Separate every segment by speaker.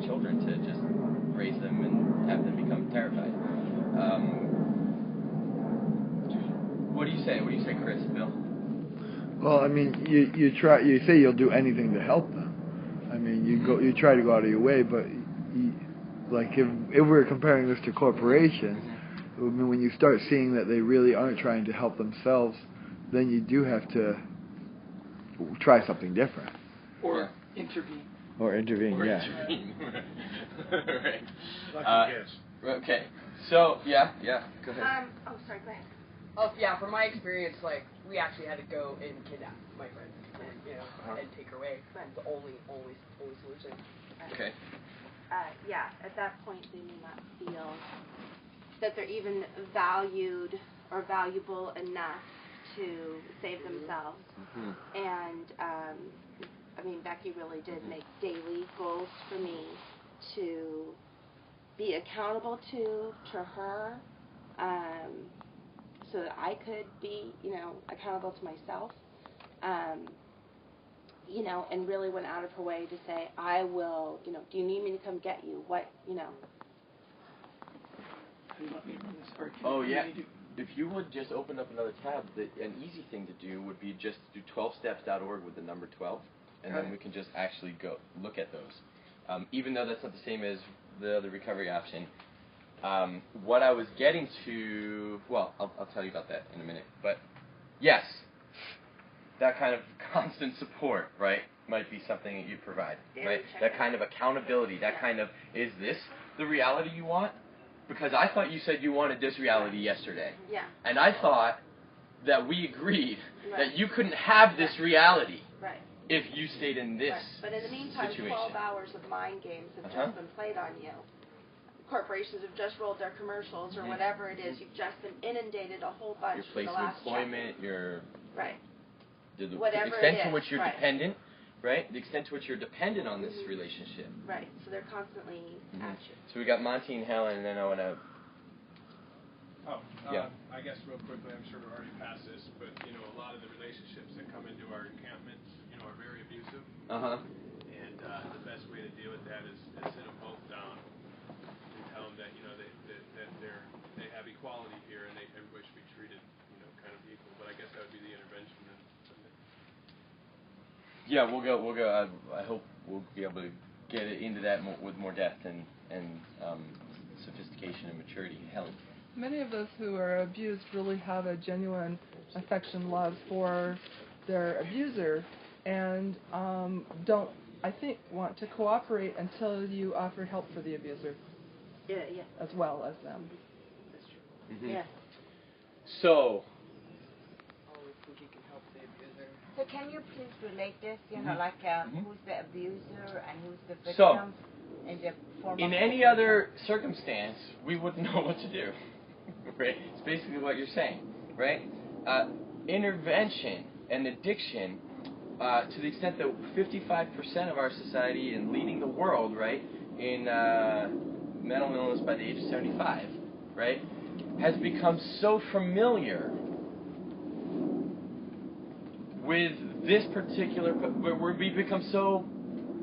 Speaker 1: children to just raise them and have them become terrified. What do you say? What do you say, Chris, Bill?
Speaker 2: Well, I mean, you say you'll do anything to help them. I mean, you try to go out of your way, but like if we're comparing this to corporations, I mean, when you start seeing that they really aren't trying to help themselves, then you do have to try something different.
Speaker 3: Or intervene.
Speaker 2: Intervene.
Speaker 1: Right. Okay. So, yeah, go ahead.
Speaker 4: Sorry, go ahead.
Speaker 5: Oh, yeah, from my experience, like, we actually had to go and kidnap my friend, and, and take her away. That's the only solution.
Speaker 1: Okay.
Speaker 4: Yeah, at that point, they may not feel that they're even valued or valuable enough to save themselves. And, I mean, Becky really did make daily goals for me to be accountable to her, so that I could be, accountable to myself, and really went out of her way to say, I will, do you need me to come get you? What,
Speaker 1: Oh, yeah. If you would just open up another tab, an easy thing to do would be just do 12steps.org with the number 12, and then we can just actually go look at those. Even though that's not the same as the other recovery option. What I was getting to, well, I'll tell you about that in a minute. But yes, that kind of constant support, right, might be something that you provide, right? That kind of accountability, that kind of, is this the reality you want? Because I thought you said you wanted this reality yesterday.
Speaker 4: Yeah.
Speaker 1: And I thought that we agreed that you couldn't have this reality if you stayed in this
Speaker 4: But in the meantime,
Speaker 1: situation.
Speaker 4: 12 hours of mind games have just been played on you. Corporations have just rolled their commercials or whatever it is. You've just been inundated a whole bunch
Speaker 1: your place
Speaker 4: for the last
Speaker 1: of employment, your the
Speaker 4: whatever
Speaker 1: extent
Speaker 4: it
Speaker 1: to
Speaker 4: is,
Speaker 1: which you're dependent, right? The extent to which you're dependent on this relationship.
Speaker 4: Right. So they're constantly at you.
Speaker 1: So we got Monty and Helen, and then I want to.
Speaker 6: I guess real quickly, I'm sure we're already past this, but a lot of the relationships that come into our encampments, are very abusive. And the best way to deal with that is sit them both down and tell them that that they have equality here and everybody should be treated kind of equal. But I guess that would be the intervention then.
Speaker 1: Yeah, we'll go. I hope we'll be able to get into that with more depth and sophistication and maturity. Helen.
Speaker 7: Many of those who are abused really have a genuine affection, love for their abuser, and don't, I think, want to cooperate until you offer help for the abuser. As well as them.
Speaker 4: That's true. Yeah.
Speaker 1: So.
Speaker 8: So can you please relate this, like who's the abuser and who's the victim? In
Speaker 1: any other circumstance, we wouldn't know what to do. Right? It's basically what you're saying, right? Intervention and addiction, to the extent that 55% of our society and leading the world, right, in mental illness by the age of 75, right, has become so familiar with this particular, where we become so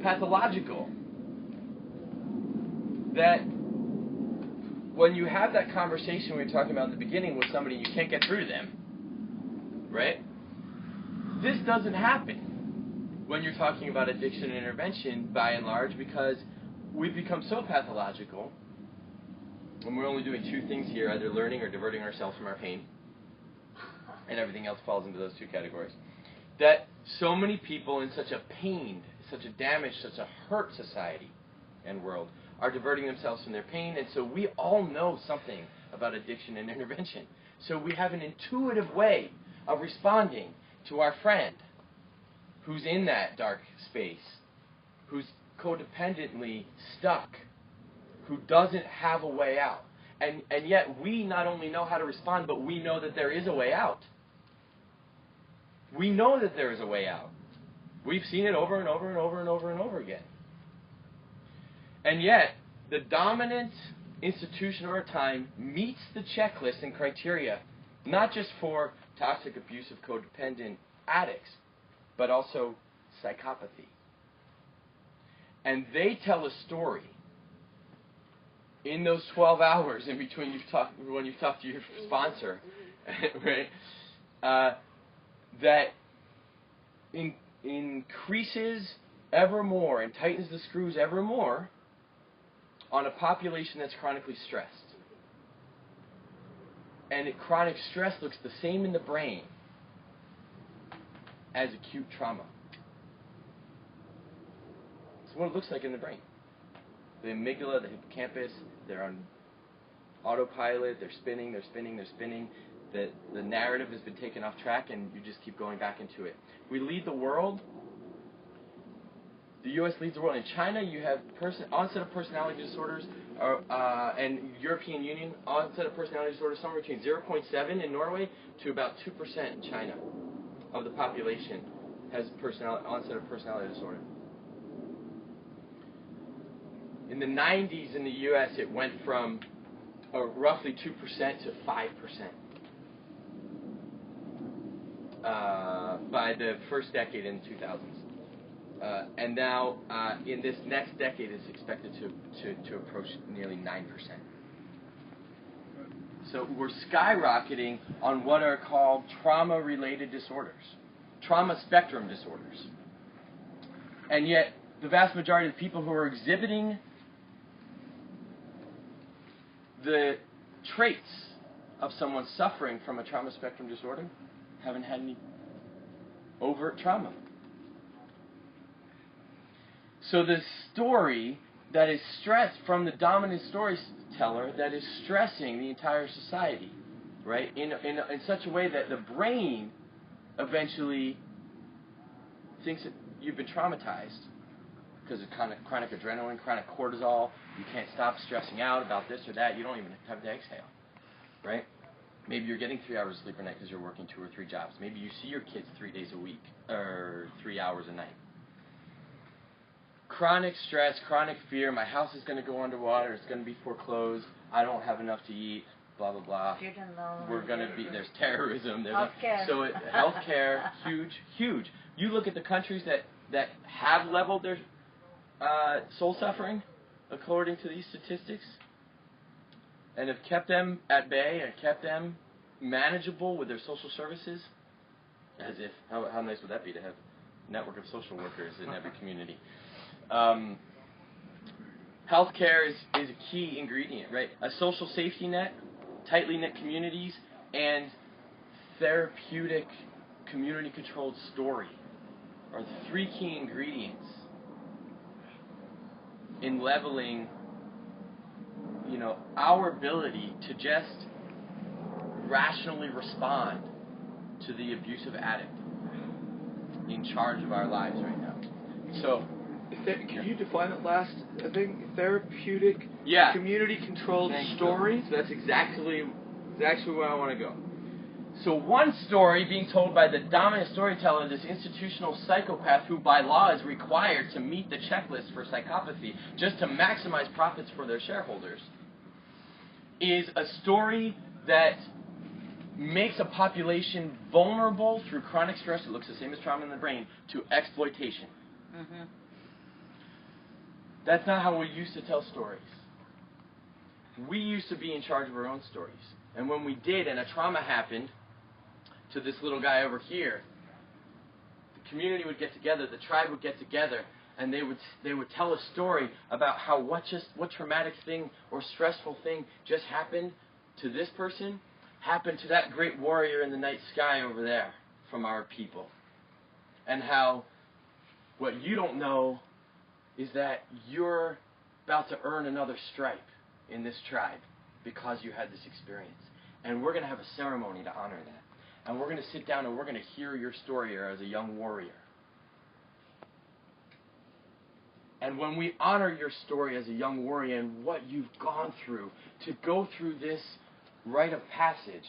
Speaker 1: pathological that when you have that conversation we were talking about in the beginning with somebody, you can't get through to them, right? This doesn't happen when you're talking about addiction and intervention, by and large, because we've become so pathological, and we're only doing two things here, either learning or diverting ourselves from our pain, and everything else falls into those two categories, that so many people in such a pained, such a damaged, such a hurt society and world are diverting themselves from their pain, and so we all know something about addiction and intervention. So we have an intuitive way of responding to our friend who's in that dark space, who's codependently stuck, who doesn't have a way out. And yet we not only know how to respond, but we know that there is a way out. We know that there is a way out. We've seen it over and over and over and over and over again. And yet, the dominant institution of our time meets the checklist and criteria, not just for toxic, abusive, codependent addicts, but also psychopathy. and they tell a story in those 12 hours in between when you talk to your sponsor, right? That increases ever more and tightens the screws ever more on a population that's chronically stressed. And chronic stress looks the same in the brain as acute trauma. It's what it looks like in the brain. The amygdala, the hippocampus, they're on autopilot, they're spinning. The narrative has been taken off track, and you just keep going back into it. We lead the world. The U.S. leads the world. In China, you have onset of personality disorders, and European Union, onset of personality disorders somewhere between 0.7 in Norway to about 2% in China of the population has onset of personality disorder. In the 90s in the U.S., it went from roughly 2% to 5%. By the first decade in the 2000s. And now, in this next decade, it's expected to approach nearly 9%. So we're skyrocketing on what are called trauma-related disorders, trauma spectrum disorders. And yet, the vast majority of people who are exhibiting the traits of someone suffering from a trauma spectrum disorder haven't had any overt trauma. So the story that is stressed from the dominant storyteller that is stressing the entire society, right? In such a way that the brain eventually thinks that you've been traumatized because of chronic adrenaline, chronic cortisol. You can't stop stressing out about this or that. You don't even have to exhale, right? Maybe you're getting 3 hours of sleep a night because you're working 2 or 3 jobs. Maybe you see your kids 3 days a week or 3 hours a night. Chronic stress, chronic fear. My house is going to go underwater. It's going to be foreclosed. I don't have enough to eat. Blah blah blah. We're going to be. There's terrorism. There's
Speaker 8: healthcare.
Speaker 1: Healthcare, huge. You look at the countries that have leveled their soul suffering, according to these statistics, and have kept them at bay and kept them manageable with their social services, as if, how nice would that be to have a network of social workers in every community. Healthcare is a key ingredient, right? A social safety net, tightly knit communities, and therapeutic community-controlled story are the 3 key ingredients in leveling, our ability to just rationally respond to the abusive addict in charge of our lives right now. So,
Speaker 3: can you define that last thing? Therapeutic, community-controlled stories?
Speaker 1: So that's exactly where I want to go. So one story being told by the dominant storyteller, this institutional psychopath who by law is required to meet the checklist for psychopathy just to maximize profits for their shareholders, is a story that makes a population vulnerable through chronic stress, it looks the same as trauma in the brain, to exploitation. Mm-hmm. That's not how we used to tell stories. We used to be in charge of our own stories. And when we did, and a trauma happened to this little guy over here, the community would get together, the tribe would get together, and they would tell a story about how what traumatic thing or stressful thing just happened to this person, happened to that great warrior in the night sky over there from our people. And how what you don't know is that you're about to earn another stripe in this tribe because you had this experience. And we're going to have a ceremony to honor that. And we're going to sit down and we're going to hear your story as a young warrior. And when we honor your story as a young warrior and what you've gone through to go through this rite of passage,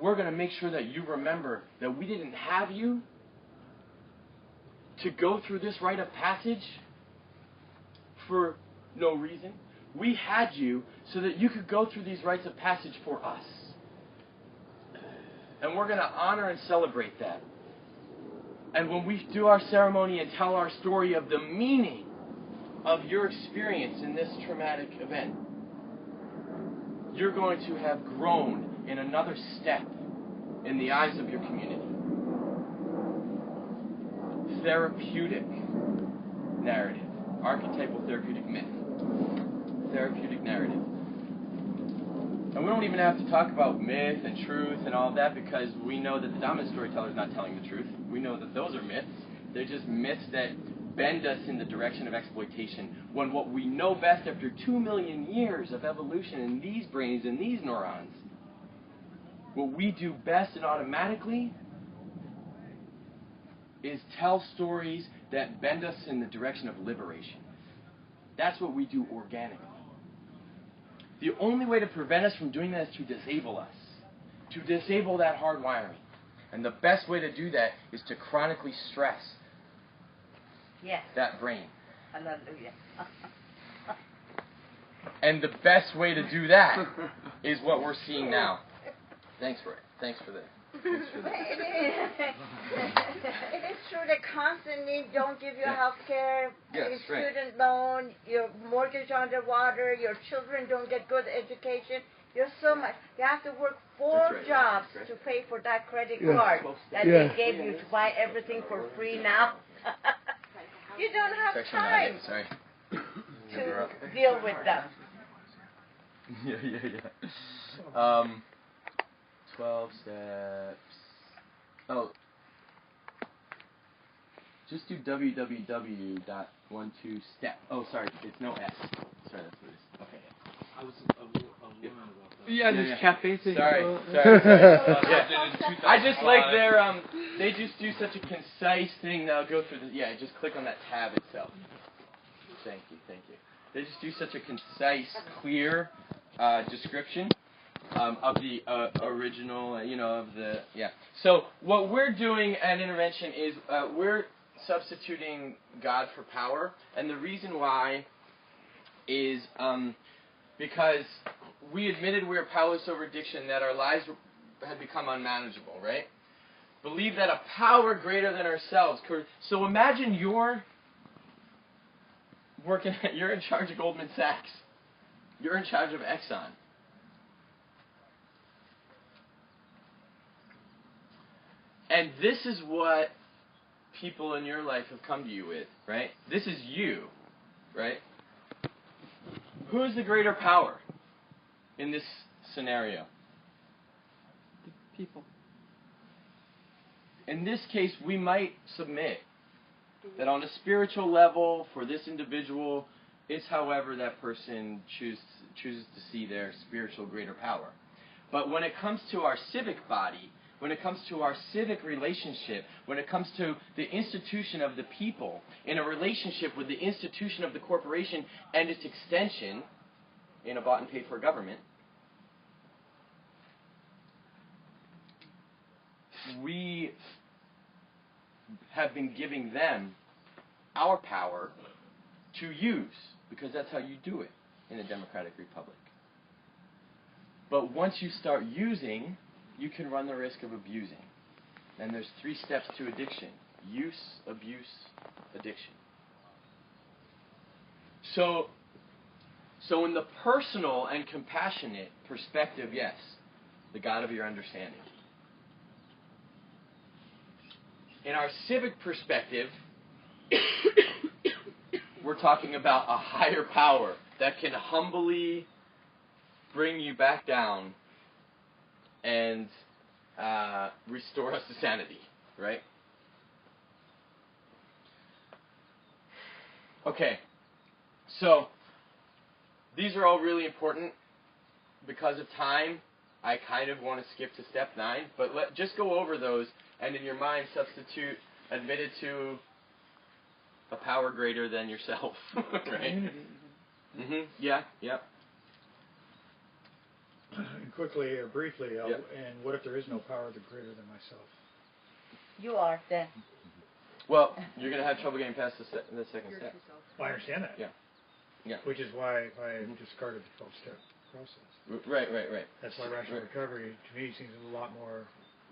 Speaker 1: we're going to make sure that you remember that we didn't have you to go through this rite of passage for no reason. We had you so that you could go through these rites of passage for us. And we're going to honor and celebrate that. And when we do our ceremony and tell our story of the meaning of your experience in this traumatic event, you're going to have grown in another step in the eyes of your community. Therapeutic narrative. Archetypal therapeutic myth. Therapeutic narrative. And we don't even have to talk about myth and truth and all that, because we know that the dominant storyteller is not telling the truth. We know that those are myths. They're just myths that bend us in the direction of exploitation, when what we know best after 2 million years of evolution in these brains and these neurons, what we do best and automatically is tell stories that bend us in the direction of liberation. That's what we do organically. The only way to prevent us from doing that is to disable us, to disable that hardwiring. And the best way to do that is to chronically stress that brain.
Speaker 8: Hallelujah.
Speaker 1: And the best way to do that is what we're seeing now. Thanks for it. Thanks for that.
Speaker 8: It is true that constantly don't give you health care,
Speaker 1: Yes,
Speaker 8: student loan, your mortgage underwater, your children don't get good education. You're so much. You have to work 4 jobs to pay for that credit card that they gave you to buy everything for free now. You don't have time to deal with them.
Speaker 1: Yeah. 12 steps. Oh. Just do www.12step. Oh, sorry, it's no S. Sorry, that's what it is. Okay.
Speaker 3: I was this cafe thing.
Speaker 1: Sorry. I just like their they just do such a concise thing that I'll go through the just click on that tab itself. Thank you. They just do such a concise, clear description of the original, So what we're doing at Intervention is we're substituting God for power, and the reason why is because we admitted we were powerless over addiction, that our lives had become unmanageable, right? Believe that a power greater than ourselves could. So imagine you're in charge of Goldman Sachs. You're in charge of Exxon. And this is what people in your life have come to you with, right? This is you, right? Who is the greater power in this scenario?
Speaker 7: The people.
Speaker 1: In this case, we might submit that on a spiritual level, for this individual, it's however that person chooses to see their spiritual greater power. But when it comes to our civic body, when it comes to our civic relationship, when it comes to the institution of the people, in a relationship with the institution of the corporation and its extension in a bought and paid for government, we have been giving them our power to use, because that's how you do it in a democratic republic. But once you start using, you can run the risk of abusing. And there's 3 steps to addiction: use, abuse, addiction. So in the personal and compassionate perspective, yes, the God of your understanding. In our civic perspective, we're talking about a higher power that can humbly bring you back down and restore us to sanity, right? Okay, so these are all really important. Because of time, I kind of want to skip to step 9, but just go over those, and in your mind substitute admitted to a power greater than yourself, right? Yeah.
Speaker 9: Quickly or briefly, and what if there is no power greater than myself?
Speaker 8: You are then.
Speaker 1: Well, you're going to have trouble getting past the second step.
Speaker 9: Well, I understand that.
Speaker 1: Yeah.
Speaker 9: Which is why I discarded the 12-step process.
Speaker 1: Right.
Speaker 9: That's why rational recovery, to me, seems a lot more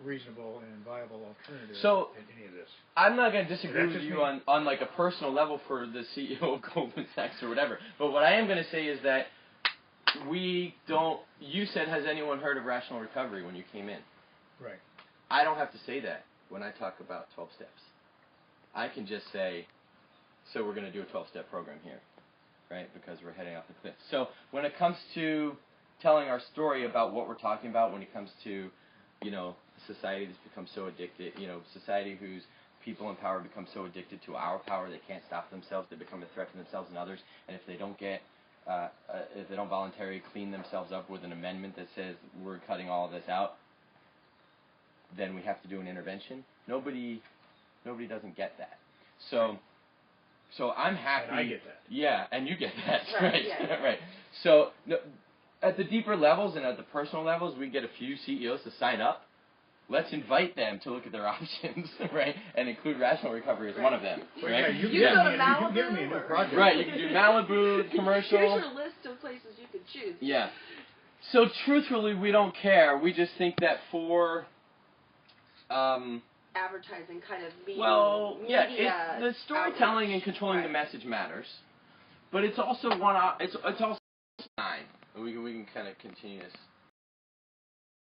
Speaker 9: reasonable and viable alternative
Speaker 1: So,
Speaker 9: in any of this.
Speaker 1: I'm not going to disagree with you
Speaker 9: me.
Speaker 1: on like a personal level for the CEO of Goldman Sachs or whatever. But what I am going to say is that we don't. You said, has anyone heard of rational recovery when you came in?
Speaker 9: Right.
Speaker 1: I don't have to say that when I talk about 12 steps. I can just say, so we're going to do a 12-step program here, right? Because we're heading off the cliff. So when it comes to telling our story about what we're talking about, when it comes to, you know, society that's become so addicted, you know, society whose people in power become so addicted to our power they can't stop themselves, they become a threat to themselves and others, and if they don't get, if they don't voluntarily clean themselves up with an amendment that says we're cutting all of this out, then we have to do an intervention. Nobody doesn't get that. So I'm happy.
Speaker 9: And I get that.
Speaker 1: Yeah, and you get that. Right.
Speaker 4: Yeah.
Speaker 1: Right. So at the deeper levels and at the personal levels, we get a few CEOs to sign up. Let's invite them to look at their options, right, and include rational recovery as one of them, right?
Speaker 9: Yeah, you
Speaker 4: can go to Malibu.
Speaker 9: Give me a new project.
Speaker 1: Right, you can do Malibu, commercial.
Speaker 4: Here's your list of places you could choose.
Speaker 1: Yeah. So truthfully, we don't care. We just think that for
Speaker 4: advertising kind of media.
Speaker 1: Well, yeah, the storytelling and controlling the message matters, but it's also it's also time. We can kind of continue this